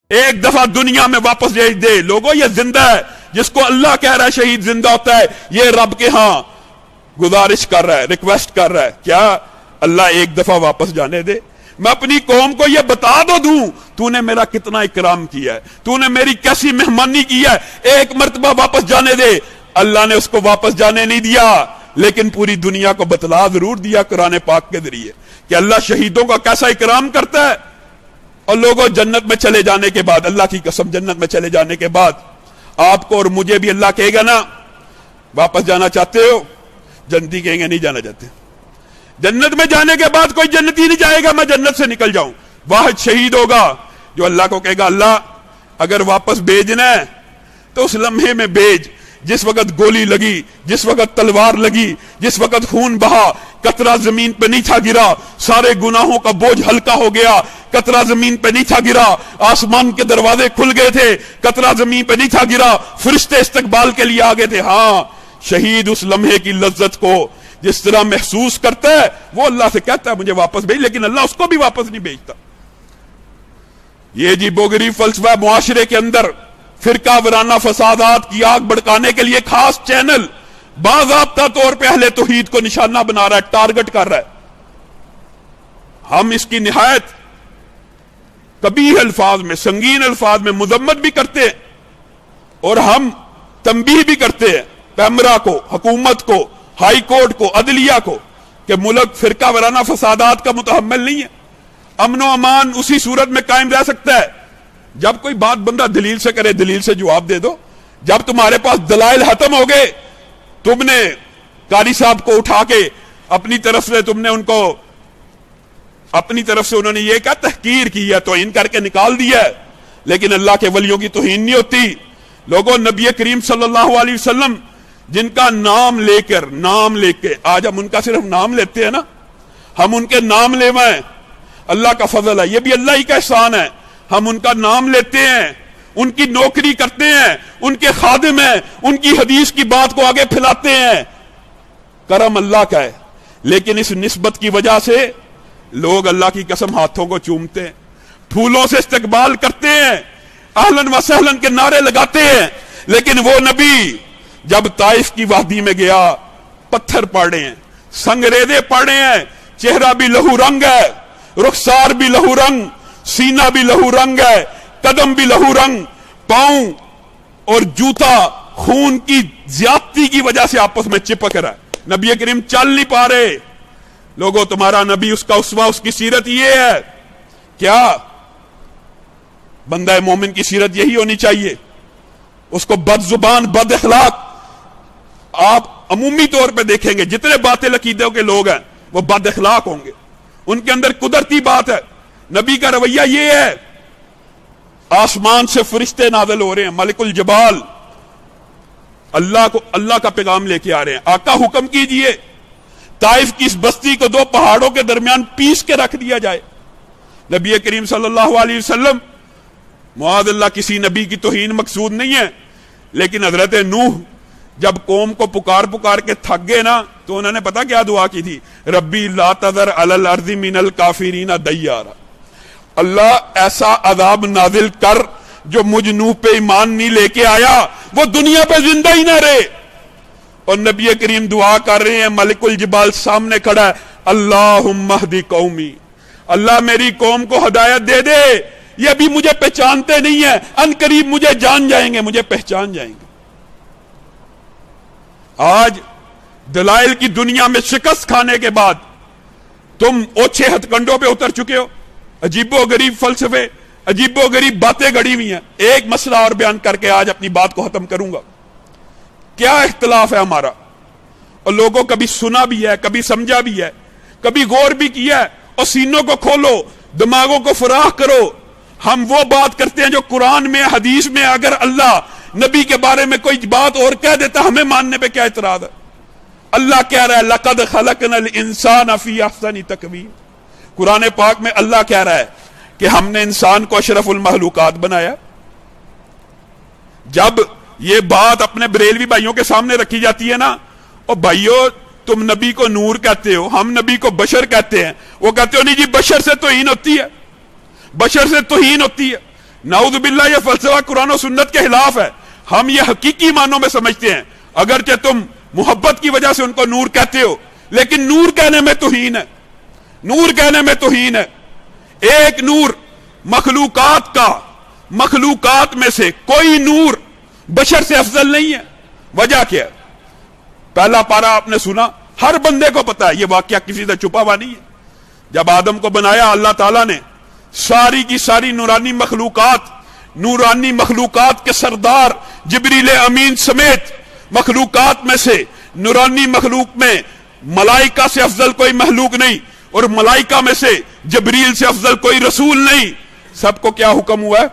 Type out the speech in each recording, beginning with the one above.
ایک دفعہ دنیا میں واپس بھیج دے. لوگوں یہ زندہ ہے, جس کو اللہ کہہ رہا ہے شہید زندہ ہوتا ہے, یہ رب کے ہاں گزارش کر رہا ہے, ریکویسٹ کر رہا ہے, کیا اللہ ایک دفعہ واپس جانے دے. میں اپنی قوم کو یہ بتا دوں تو نے میرا کتنا اکرام کیا ہے, تو نے میری کیسی مہمانی کی ہے, ایک مرتبہ واپس جانے دے. اللہ نے اس کو واپس جانے نہیں دیا, لیکن پوری دنیا کو بتلا ضرور دیا قرآن پاک کے ذریعے کہ اللہ شہیدوں کا کیسا اکرام کرتا ہے. اور لوگوں جنت میں چلے جانے کے بعد, اللہ کی قسم جنت میں چلے جانے کے بعد آپ کو اور مجھے بھی اللہ کہے گا نا واپس جانا چاہتے ہو؟ جنتی کہیں گے نہیں جانا چاہتے. جنت میں جانے کے بعد کوئی جنتی نہیں جائے گا میں جنت سے نکل جاؤں. واحد شہید ہوگا جو اللہ کو کہے گا اللہ اگر واپس بھیجنا ہے تو اس لمحے میں بھیج جس وقت گولی لگی, جس وقت تلوار لگی, جس وقت خون بہا, قطرہ زمین پہ نہیں تھا گرا, سارے گناہوں کا بوجھ ہلکا ہو گیا, قطرہ زمین پہ نہیں تھا گرا, آسمان کے دروازے کھل گئے تھے, قطرہ زمین پہ نہیں تھا گرا, فرشتے استقبال کے لیے آگے تھے. ہاں شہید اس لمحے کی لذت کو جس طرح محسوس کرتا ہے وہ اللہ سے کہتا ہے مجھے واپس بھیج, لیکن اللہ اس کو بھی واپس نہیں بھیجتا. یہ جی بوگری فلسفہ معاشرے کے اندر فرقہ ورانہ فسادات کی آگ بھڑکانے کے لیے خاص چینل باضابطہ طور پہ اہل توحید کو نشانہ بنا رہا ہے, ٹارگٹ کر رہا ہے. ہم اس کی نہایت قبیح الفاظ میں, سنگین الفاظ میں مذمت بھی کرتے ہیں اور ہم تنبیہ بھی کرتے ہیں پیمرا کو, حکومت کو, ہائی کورٹ کو, عدلیہ کو کہ ملک فرقہ ورانہ فسادات کا متحمل نہیں ہے. امن و امان اسی صورت میں قائم رہ سکتا ہے جب کوئی بات بندہ دلیل سے کرے, دلیل سے جواب دے دو. جب تمہارے پاس دلائل ختم ہو گئے, تم نے قاری صاحب کو اٹھا کے اپنی طرف سے تم نے ان کو اپنی طرف سے انہوں نے یہ کیا تحقیر کی ہے, توہین کر کے نکال دیا ہے, لیکن اللہ کے ولیوں کی توہین نہیں ہوتی. لوگوں نبی کریم صلی اللہ علیہ وسلم جن کا نام لے کے آج ہم ان کا صرف نام لیتے ہیں نا, ہم ان کے نام لیوائیں, اللہ کا فضل ہے, یہ بھی اللہ ہی کا احسان ہے. ہم ان کا نام لیتے ہیں, ان کی نوکری کرتے ہیں, ان کے خادم ہیں, ان کی حدیث کی بات کو آگے پھیلاتے ہیں, کرم اللہ کا ہے. لیکن اس نسبت کی وجہ سے لوگ اللہ کی قسم ہاتھوں کو چومتے ہیں, پھولوں سے استقبال کرتے ہیں, اہلن و سہلن کے نعرے لگاتے ہیں. لیکن وہ نبی جب طائف کی وادی میں گیا, پتھر پڑے ہیں, سنگریزے پڑے ہیں, چہرہ بھی لہو رنگ ہے, رخسار بھی لہو رنگ, سینہ بھی لہو رنگ ہے, قدم بھی لہو رنگ, پاؤں اور جوتا خون کی زیادتی کی وجہ سے آپس میں چپک رہا ہے. نبی کریم چل نہیں پا رہے. لوگوں تمہارا نبی, اس کا اسوہ, اس کی سیرت یہ ہے کیا؟ بندہ مومن کی سیرت یہی ہونی چاہیے. اس کو بد زبان, بد اخلاق آپ عمومی طور پہ دیکھیں گے جتنے باطل عقیدوں کے لوگ ہیں وہ بد اخلاق ہوں گے, ان کے اندر قدرتی بات ہے. نبی کا رویہ یہ ہے, آسمان سے فرشتے نازل ہو رہے ہیں, ملک الجبال اللہ کا پیغام لے کے آ رہے ہیں, آقا حکم کیجئے طائف کی اس بستی کو 2 پہاڑوں کے درمیان پیس کے رکھ دیا جائے. نبی کریم صلی اللہ علیہ وسلم, معاذ اللہ کسی نبی کی توہین مقصود نہیں ہے, لیکن حضرت نوح جب قوم کو پکار کے تھک گئے نا, تو انہوں نے پتا کیا دعا کی تھی؟ ربی لا تذر علی الارض من الکافرین دیارا, اللہ ایسا عذاب نازل کر جو مجھ نوح پہ ایمان نہیں لے کے آیا وہ دنیا پہ زندہ ہی نہ رہے. اور نبی کریم دعا کر رہے ہیں, ملک الجبال سامنے کھڑا ہے, اللہم اہدی قومی, اللہ میری قوم کو ہدایت دے دے, یہ ابھی مجھے پہچانتے نہیں ہیں, ان قریب مجھے جان جائیں گے, مجھے پہچان جائیں گے. آج دلائل کی دنیا میں شکست کھانے کے بعد تم اوچھے ہتھ کنڈوں پہ اتر چکے ہو, عجیب و غریب فلسفے, عجیب و غریب باتیں گڑی ہوئی ہیں. ایک مسئلہ اور بیان کر کے آج اپنی بات کو ختم کروں گا. کیا اختلاف ہے ہمارا, اور لوگوں کبھی سنا بھی ہے, کبھی سمجھا بھی ہے, کبھی غور بھی کیا ہے, اور سینوں کو کھولو, دماغوں کو فراخ کرو. ہم وہ بات کرتے ہیں جو قرآن میں, حدیث میں اگر اللہ نبی کے بارے میں کوئی بات اور کہہ دیتا ہمیں ماننے پہ کیا اعتراض ہے؟ اللہ کہہ رہا ہے لقد خلقنا الانسان فی احسن تقویم. قرآن پاک میں اللہ کہہ رہا ہے کہ ہم نے انسان کو اشرف المخلوقات بنایا. جب یہ بات اپنے بریلوی بھائیوں کے سامنے رکھی جاتی ہے نا, اور بھائیوں تم نبی کو نور کہتے ہو, ہم نبی کو بشر کہتے ہیں, وہ کہتے ہو نہیں جی بشر سے توہین ہوتی ہے, بشر سے توہین ہوتی ہے. नाउज़ बिल्लाह ये फलसफा कुरान और सुन्नत के खिलाफ है। हम ये हकीकी मानों में समझते हैं, अगरचे तुम मोहब्बत की वजह से उनको नूर कहते हो, लेकिन नूर कहने में तौहीन है, नूर कहने में तौहीन है। एक नूर मखलूकात का, मखलूकात में से कोई नूर बशर से अफजल नहीं है। वजह क्या है? पहला पारा आपने सुना, हर बंदे को पता है, यह वाकया किसी से छुपा हुआ नहीं है। जब आदम को बनाया अल्लाह ताला ने, सारी की सारी नूरानी मखलूकात के सरदार जिब्रील अमीन समेत मखलूकात में से नूरानी मखलूक में मलाइका से अफजल कोई महलूक नहीं, और मलाइका में से जिब्रील से अफजल कोई रसूल नहीं। सबको क्या हुक्म हुआ है?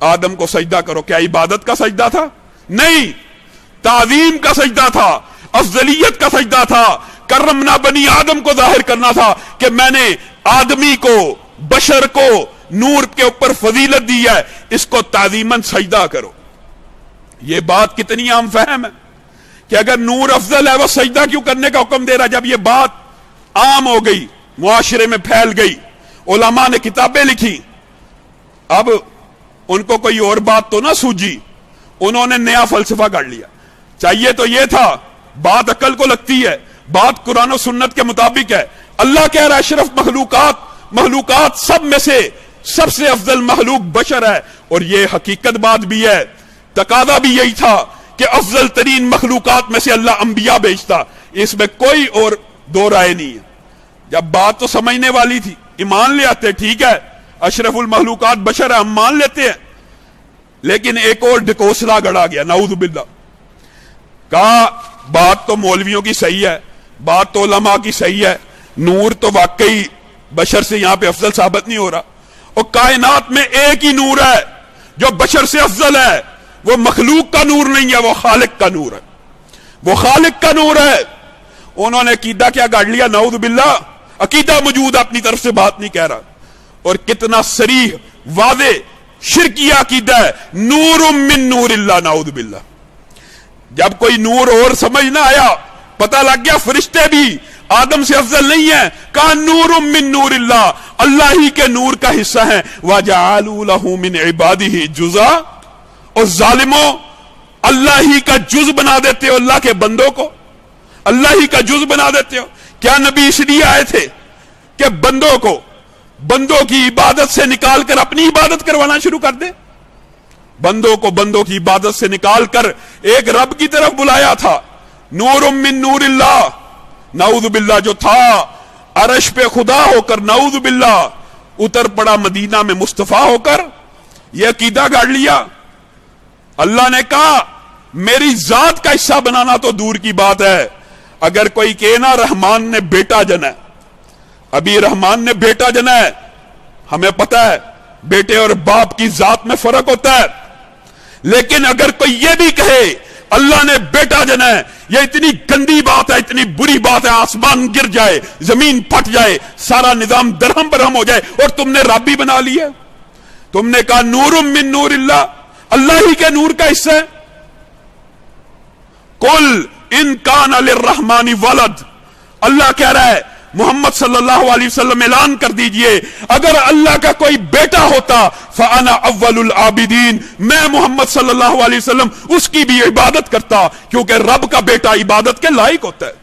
आदम को सजदा करो। क्या इबादत का सजदा था? नहीं, ताज़ीम का सजदा था, अफजलियत का सजदा था। करमना बनी आदम को जाहिर करना था कि मैंने आदमी को, बशर को नूर के ऊपर फजीलत दी है, इसको ताज़ीमन सजदा करो। यह बात कितनी आम फहम है कि अगर नूर अफजल है, वह सजदा क्यों करने का हुक्म दे रहा है? जब यह बात आम हो गई, मुआशरे में फैल गई, उलमा ने किताबें लिखी, अब उनको कोई और बात तो ना सूझी, उन्होंने नया फलसफा कर लिया। चाहिए तो यह था, बात अकल को लगती है, बात कुरान और सुन्नत के मुताबिक है। अल्लाह कह रहा है अशरफ मखलूकात सब में से सबसे अफजल मखलूक बशर है, और यह हकीकत बात भी है। तकादा भी यही था कि अफजल तरीन मखलूकात में से अल्लाह अंबिया भेजता, इसमें कोई और दो राय नहीं है। जब बात तो समझने वाली थी, ईमान ले आते, ठीक है अशरफुल मखलूकात बशर है, हम मान लेते हैं, लेकिन एक और ढकोसला गड़ा गया, नाऊज़ बिल्लाह। कहा बात तो मौलवियों की सही है, बात तो उलमा की सही है, नूर तो वाकई बशर से यहां पे अफजल साबित नहीं हो रहा, और कायनात में एक ही नूर है जो बशर से अफजल है, वो मखलूक का नूर नहीं है, वो खालिक का नूर है, वो खालिक का नूर है। उन्होंने अकीदा क्या गाड़ लिया, नाऊज़ बिल्लाह। अकीदा मौजूद, अपनी तरफ से बात नहीं कह रहा, और कितना सरीह वादे शिरकिया अकीदा है, नूरुम मिन नूरिल्लाह, नाऊज़ बिल्लाह। जब कोई नूर और समझ ना आया, पता लग गया फरिश्ते भी आदम से अफजल नहीं है, कहा नूरुम मिन नूरिल्लाह, अल्लाह ही के नूर का हिस्सा है। वजअलू लहू मिन इबादिही जुज़ा, और जालिमों अल्लाह ही का जुज बना देते हो, अल्लाह के बंदों को अल्लाह ही का जुज बना देते हो। क्या नबी इसलिए आए थे कि बंदों की इबादत से निकाल कर अपनी इबादत करवाना शुरू कर दे? बंदों को बंदों की इबादत से निकाल कर एक रब की तरफ बुलाया था। नूरुम मिन नूरिल्लाह, नाऊज़ बिल्लाह, जो था अरश पे खुदा होकर, नाऊज़ बिल्लाह, उतर पड़ा मदीना में मुस्तफा होकर। यह अकीदा गाड़ लिया। अल्लाह ने कहा मेरी जात का हिस्सा बनाना तो दूर की बात है, अगर कोई कहे ना रहमान ने बेटा जना है, अभी रहमान ने बेटा जना है, हमें पता है बेटे और बाप की जात में फर्क होता है, लेकिन अगर कोई यह भी कहे अल्लाह ने बेटा जना है, यह इतनी गंदी बात है, इतनी बुरी बात है, आसमान गिर जाए, जमीन फट जाए, सारा निजाम दरहम बरहम हो जाए, और तुमने रब भी बना लिया। तुमने कहा नूरुम मिन नूरिल्लाह, अल्लाह ही के नूर का हिस्सा है। कुल इन कान लिर्रहमानी वलद, अल्लाह कह रहा है मोहम्मद सल्लल्लाहु अलैहि वसल्लम ऐलान कर दीजिए, अगर अल्लाह का कोई बेटा होता फ़अना अव्वलुल आबिदीन, मैं मोहम्मद सल्लल्लाहु अलैहि वसल्लम उसकी भी इबादत करता, क्योंकि रब का बेटा इबादत के लायक होता है।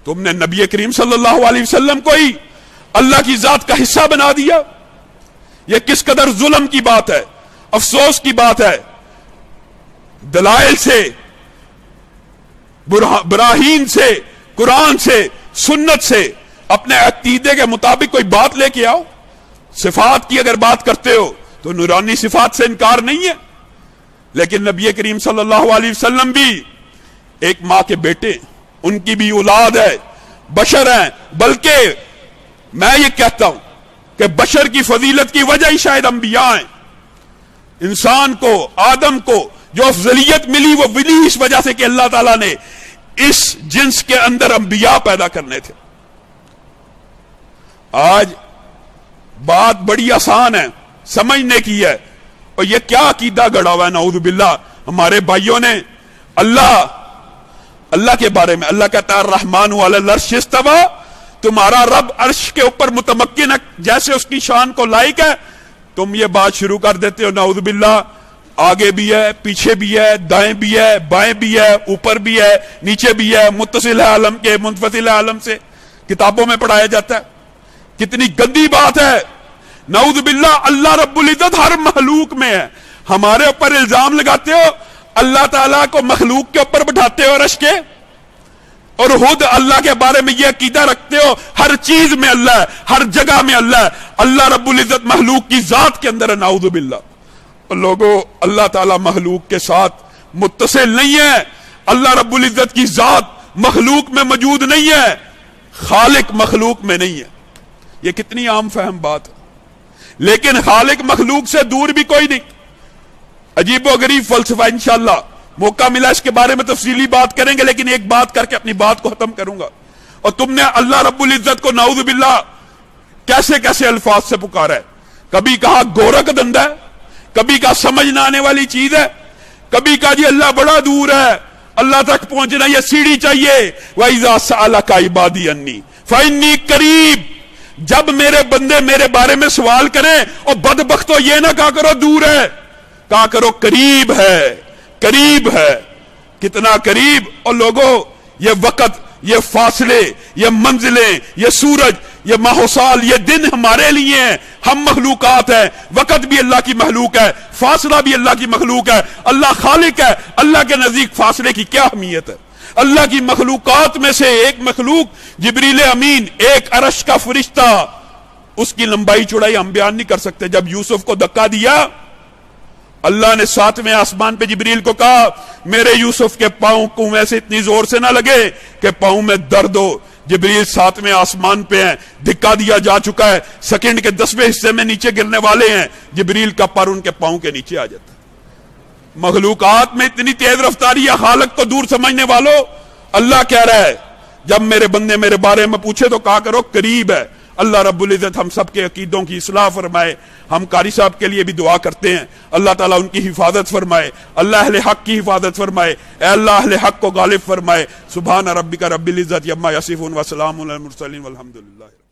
तुमने नबी करीम सल्लल्लाहु अलैहि वसल्लम को ही अल्लाह की जात का हिस्सा बना दिया। यह किस कदर जुल्म की बात है, अफसोस की बात है। दलाइल से, बराहीन से, कुरान से, सुन्नत से, अपने अकीदे के मुताबिक कोई बात लेके आओ। सिफात की अगर बात करते हो तो नूरानी सिफात से इनकार नहीं है, लेकिन नबी करीम सल्लल्लाहु अलैहि वसल्लम भी एक मां के बेटे, उनकी भी औलाद है, बशर हैं। बल्कि मैं ये कहता हूं कि बशर की फजीलत की वजह ही शायद अंबिया हैं। इंसान को, आदम को जो अफजलियत मिली, वो मिली इस वजह से कि अल्लाह ताला ने इस जिन्स के अंदर अंबिया पैदा करने थे। आज बात बड़ी आसान है, समझने की है, और यह क्या अकीदा गड़ा हुआ है नाऊज़ बिल्लाह हमारे भाइयों ने अल्लाह के बारे में। अल्लाह कहता है रहमान अलल अर्श इस्तवा, तुम्हारा रब अर्श के ऊपर मुतमक्किन है, जैसे उसकी शान को लायक है तुम ये बात शुरू कर देते हो नाउज़ बिल्लाह, आगे भी है, पीछे भी है, दाएं भी है, बाएं भी है, ऊपर भी है, नीचे भी है, मुत्तसिल है आलम के मुनफसिल है आलम से, किताबों में पढ़ाया जाता है। कितनी गंदी बात है। नाउज़ बिल्लाह, अल्लाह रब्बुल इज्जत हर मखलूक में है। हमारे ऊपर इल्जाम लगाते हो, अल्लाह ताला को मखलूक के ऊपर बैठाते हो अर्श के, और खुद अल्लाह के बारे में यह अकीदा रखते हो हर चीज में अल्लाह है, हर जगह में अल्लाह है। अल्लाह रब्बुल इज्जत मखलूक की जात के अंदर है, नाउज़ु बिल्लाह। और लोगों, अल्लाह ताला मखलूक के साथ मुत्तसिल नहीं है। अल्लाह रब्बुल इज्जत की जात मखलूक में मौजूद नहीं है, खालिक मखलूक में नहीं है। यह कितनी आम फहम बात है। लेकिन खालिक मखलूक से दूर भी कोई नहीं। अजीबो गरीब फलसफा, इंशाअल्लाह मौका मिला इसके बारे में तफसीली बात करेंगे, लेकिन एक बात करके अपनी बात को खत्म करूंगा। और तुमने अल्लाह रब्बुल इज्जत को नाउज़ु बिल्लाह कैसे कैसे अल्फाज से पुकारा है। कभी कहा गोरख धंधा है, कभी कहा समझ ना आने वाली चीज है, कभी कहा जी अल्लाह बड़ा दूर है, अल्लाह तक पहुंचना यह सीढ़ी चाहिए। वइज़ा सअलका इबादी अन्नी फइन्नी करीब, जब मेरे बंदे मेरे बारे में सवाल करें, और बदबख्तो ये ना कहा करो दूर है, कहा करो करीब है, करीब है। कितना करीब। और लोगों, ये वक्त, ये फासले, ये मंजिलें, ये सूरज, ये माहौसाल, ये दिन हमारे लिए हैं। हम मखलूकात हैं, वक्त भी अल्लाह की मखलूक है, फासला भी अल्लाह की मखलूक है। अल्लाह खालिक है, अल्लाह के नजदीक फासले की क्या अहमियत है। अल्लाह की मखलूकात में से एक मखलूक जिब्रील अमीन, एक अरश का फरिश्ता, उसकी लंबाई चौड़ाई हम बयान नहीं कर सकते। जब यूसुफ को धक्का दिया, अल्लाह ने 7वें आसमान पे जिब्रील को कहा, मेरे यूसुफ के पांव कुएं से इतनी जोर से ना लगे कि पांव में दर्द हो। जिब्रील 7वें आसमान पे हैं, धक्का दिया जा चुका है, सेकंड के 10वें हिस्से में नीचे गिरने वाले हैं। जिब्रील का पर उनके पांव के नीचे आ जाता है। मखलूकात में इतनी तेज रफ्तारी है। खालिक को दूर समझने वालों, अल्लाह कह रहा है, जब मेरे बंदे मेरे बारे में पूछे तो कहा करो करीब है। अल्लाह रब्बुल इज्जत हम सब के अकीदों की इस्लाह फरमाए। हम कारी साहब के लिए भी दुआ करते हैं, अल्लाह ताला उनकी हिफाजत फरमाए, अल्लाह अहले हक की हिफाजत फरमाए, अल्लाह अहले हक को गालिब फरमाए। सुभान रब्बिका रब्बिल इज्जति अम्मा यसिफून व सलामुन अलल मुरसलीन वल्हम्दुलिल्लाह।